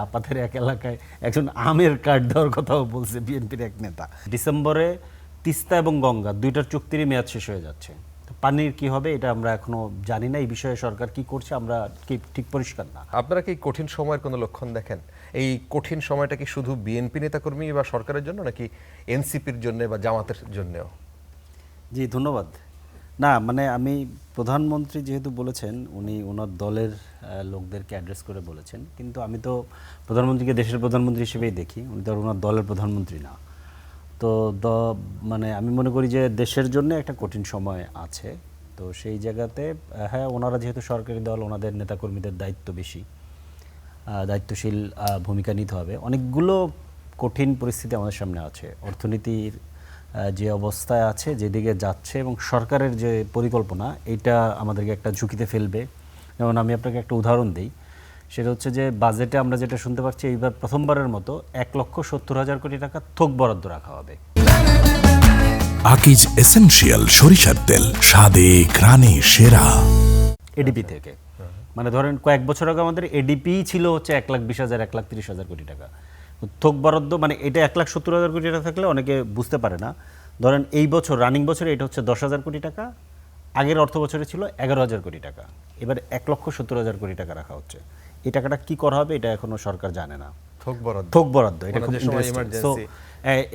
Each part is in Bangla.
আপনাদের এক এলাকায় একজন আমের কার্ড দেওয়ার কথাও বলছে বিএনপির এক নেতা। ডিসেম্বরে তিস্তা এবং গঙ্গা দুইটার চুক্তিরই মেয়াদ শেষ হয়ে যাচ্ছে। পানির কি হবে এটা আমরা এখনো জানি না। এই বিষয়ে সরকার কি করছে আমরা কি ঠিক পরিষ্কার না। আপনারা কি কঠিন সময়ের কোনো লক্ষণ দেখেন? এই কঠিন সময়টা কি শুধু বিএনপি নেতাকর্মী বা সরকারের জন্য, নাকি এনসিপির জন্য বা জামাতের জন্যও? জি ধন্যবাদ। না মানে আমি প্রধানমন্ত্রী যেহেতু বলেছেন উনি ওনার দলের লোকদেরকে অ্যাড্রেস করে বলেছেন, কিন্তু আমি তো প্রধানমন্ত্রীকে দেশের প্রধানমন্ত্রী হিসেবেই দেখি, উনি তো আর ওনার দলের প্রধানমন্ত্রী না। তো মানে আমি মনে করি যে দেশের জন্য একটা কঠিন সময় আছে। তো সেই জায়গাতে হ্যাঁ, ওনারা যেহেতু সরকারি দল, ওনাদের নেতাকর্মীদের দায়িত্ব বেশি, দায়িত্বশীল ভূমিকা নিতে হবে। অনেকগুলো কঠিন পরিস্থিতি আমাদের সামনে আছে। অর্থনীতির যে অবস্থায় আছে, যেদিকে যাচ্ছে, এবং সরকারের যে পরিকল্পনা, এইটা আমাদেরকে একটা ঝুঁকিতে ফেলবে। যেমন আমি আপনাকে একটা উদাহরণ দিই, সেটা হচ্ছে যে বাজেটে আমরা যেটা শুনতে পাচ্ছি, এইবার প্রথমবারের মতো 1,70,000 কোটি টাকা থোক বরাদ্দ রাখা হবে আকিজ এসেনশিয়াল সরিষার তেল, স্বাদে ঘ্রাণে সেরা, এডিপি থেকে। মানে ধরেন কয়েক বছর আগে আমাদের এডিপি ছিল হচ্ছে 1,20,000 1,30,000 কোটি টাকা থোক বরাদ্দ। মানে এটা 1,70,000 কোটি টাকা থাকলে অনেকে বুঝতে পারে না। ধরেন এই বছর রানিং বছরে এটা হচ্ছে 10,000 কোটি টাকা, আগের অর্থ বছরে ছিল 11,000 কোটি টাকা, এবার 1,70,000 কোটি টাকা রাখা হচ্ছে। এই টাকাটা কি করা হবে এটা এখনো সরকার জানে না। থোক বরাদ্দ এটা খুব ইন্টারেস্টিং।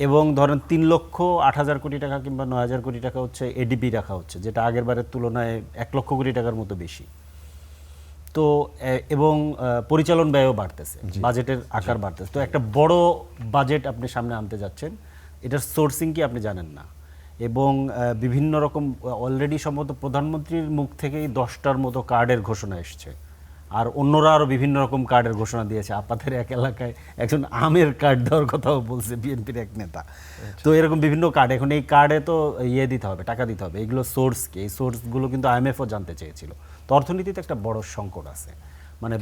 এবং ধরেন 3,08,000 কোটি টাকা কিংবা 9,000 কোটি টাকা হচ্ছে এডিপি রাখা হচ্ছে, যেটা আগের বারের তুলনায় 1 লক্ষ কোটি টাকার মতো বেশি। তো এবং পরিচালন ব্যয়ও বাড়তেছে, বাজেটের আকার বাড়তেছে। তো একটা বড় বাজেট আপনি সামনে আনতে যাচ্ছেন, এটার সোর্সিং কি আপনি জানেন না। এবং বিভিন্ন রকম অলরেডি সম্ভবত প্রধানমন্ত্রীর মুখ থেকেই 10টার মতো কার্ডের ঘোষণা এসছে, আর অন্যরা আরও বিভিন্ন রকম কার্ডের ঘোষণা দিয়েছে। আপনাদের এক এলাকায় একজন আমের কার্ড দেওয়ার কথাও বলছে বিএনপির এক নেতা। তো এরকম বিভিন্ন কার্ড, এখন এই কার্ডে তো দিতে হবে, টাকা দিতে হবে। এগুলো সোর্স কি? এই সোর্সগুলো কিন্তু আইএমএফও জানতে চেয়েছিল। তো অর্থনীতিতে একটা বড় সংকট আছে। মানে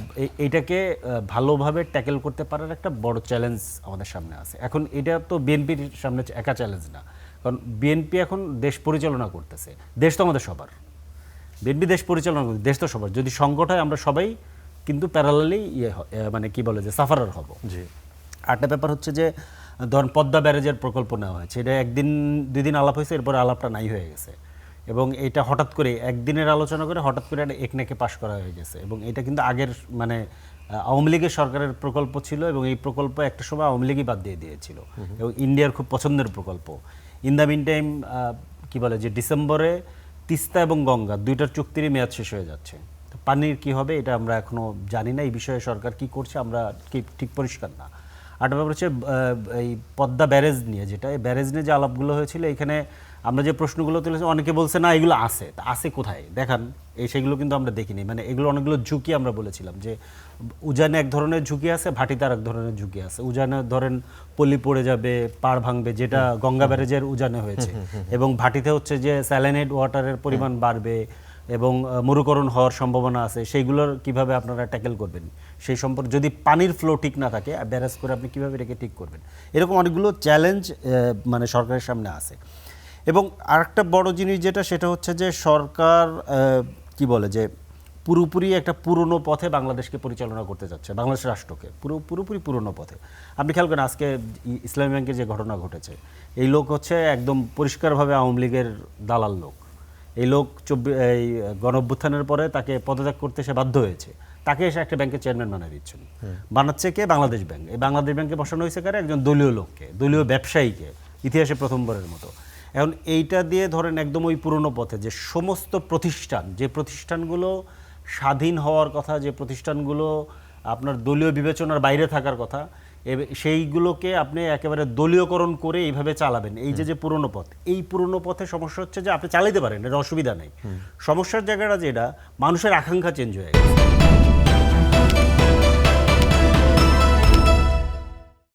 এইটাকে ভালোভাবে ট্যাকেল করতে পারার একটা বড় চ্যালেঞ্জ আমাদের সামনে আছে। এখন এটা তো বিএনপির সামনে একা চ্যালেঞ্জ না, কারণ বিএনপি এখন দেশ পরিচালনা করতেছে। দেশ তো আমাদের সবার, বিএনপি দেশ পরিচালনা করতে, দেশ তো সবার। যদি সংকট হয় আমরা সবাই কিন্তু প্যারালালি মানে কি বলে যে সাফারার হব। জি। আরেকটা ব্যাপার হচ্ছে যে ধরেন পদ্মা ব্যারেজের প্রকল্প নেওয়া হয়েছে, এটা একদিন দুই দিন আলাপ হয়েছে, এরপরে আলাপটা নাই হয়ে গেছে। এবং এটা হঠাৎ করে একদিনের আলোচনা করে হঠাৎ করে একটা একনেকে পাশ করা হয়ে গেছে। এবং এটা কিন্তু আগের মানে আওয়ামী লীগের সরকারের প্রকল্প ছিল, এবং এই প্রকল্প একটা সময় আওয়ামী লীগই বাদ দিয়ে দিয়েছিল, এবং ইন্ডিয়ার খুব পছন্দের প্রকল্প। ইন দ্য মিন টাইম কী বলে যে ডিসেম্বরে তিস্তা এবং গঙ্গা দুইটার চুক্তিরই মেয়াদ শেষ হয়ে যাচ্ছে। তো পানির কি হবে এটা আমরা এখনো জানি না। এই বিষয়ে সরকার কি করছে আমরা কি ঠিক পরিষ্কার না। আর ব্যাপার হচ্ছে এই পদ্মা ব্যারেজ নিয়ে, যেটা এই ব্যারেজ নিয়ে যে আলাপগুলো হয়েছিল, এখানে আমরা যে প্রশ্নগুলো তুলেছি, অনেকে বলছে না এগুলো আছে, তা আছে কোথায় দেখান। সেগুলো কিন্তু আমরা দেখিনি। মানে এগুলো অনেকগুলো ঝুঁকি আমরা বলেছিলাম যে উজানে এক ধরনের ঝুঁকি আছে, ভাটিতে আর এক ধরনের ঝুঁকি আছে। উজানে ধরেন পলি পড়ে যাবে, পাড় ভাঙবে, যেটা গঙ্গা ব্যারেজের উজানে হয়েছে। এবং ভাটিতে হচ্ছে যে স্যালিনেট ওয়াটারের পরিমাণ বাড়বে এবং মরুকরণ হওয়ার সম্ভাবনা আছে। সেইগুলোর কিভাবে আপনারা ট্যাকেল করবেন সেই সম্পর্কে, যদি পানির ফ্লো ঠিক না থাকে ব্যারেজ করে আপনি কিভাবে এটাকে ঠিক করবেন, এরকম অনেকগুলো চ্যালেঞ্জ মানে সরকারের সামনে আছে। এবং আরেকটা বড় জিনিস যেটা, সেটা হচ্ছে যে সরকার কি বলে যে পুরোপুরি একটা পুরনো পথে বাংলাদেশকে পরিচালনা করতে যাচ্ছে, বাংলাদেশ রাষ্ট্রকে পুরোপুরি পুরনো পথে। আপনি খেয়াল করেন আজকে ইসলামী ব্যাংকের যে ঘটনা ঘটেছে, এই লোক হচ্ছে একদম পরিষ্কারভাবে আওয়ামী লীগের দালাল লোক। এই লোক এই গণঅভ্যুত্থানের পরে তাকে পদত্যাগ করতে সে বাধ্য হয়েছে, তাকে এসে একটা ব্যাংকের চেয়ারম্যান বানিয়ে দিচ্ছেন। বানাচ্ছে কে? বাংলাদেশ ব্যাংক। এই বাংলাদেশ ব্যাংকে বসানো হয়েছে কারে? একজন দলীয় লোককে, দলীয় ব্যবসায়ীকে, ইতিহাসে প্রথমবারের মতো। এখন এইটা দিয়ে ধরেন একদম ওই পুরনো পথে যে সমস্ত প্রতিষ্ঠান, যে প্রতিষ্ঠানগুলো স্বাধীন হওয়ার কথা, যে প্রতিষ্ঠানগুলো আপনার দলীয় বিবেচনার বাইরে থাকার কথা, সেইগুলোকে আপনি একেবারে দলীয়করণ করে এইভাবে চালাবেন। এই যে পুরনো পথ, এই পুরনো পথে সমস্যা হচ্ছে যে আপনি চালাইতে পারেন, এর অসুবিধা নেই। সমস্যার জায়গাটা যেটা, মানুষের আকাঙ্ক্ষা চেঞ্জ হয়ে গেছে।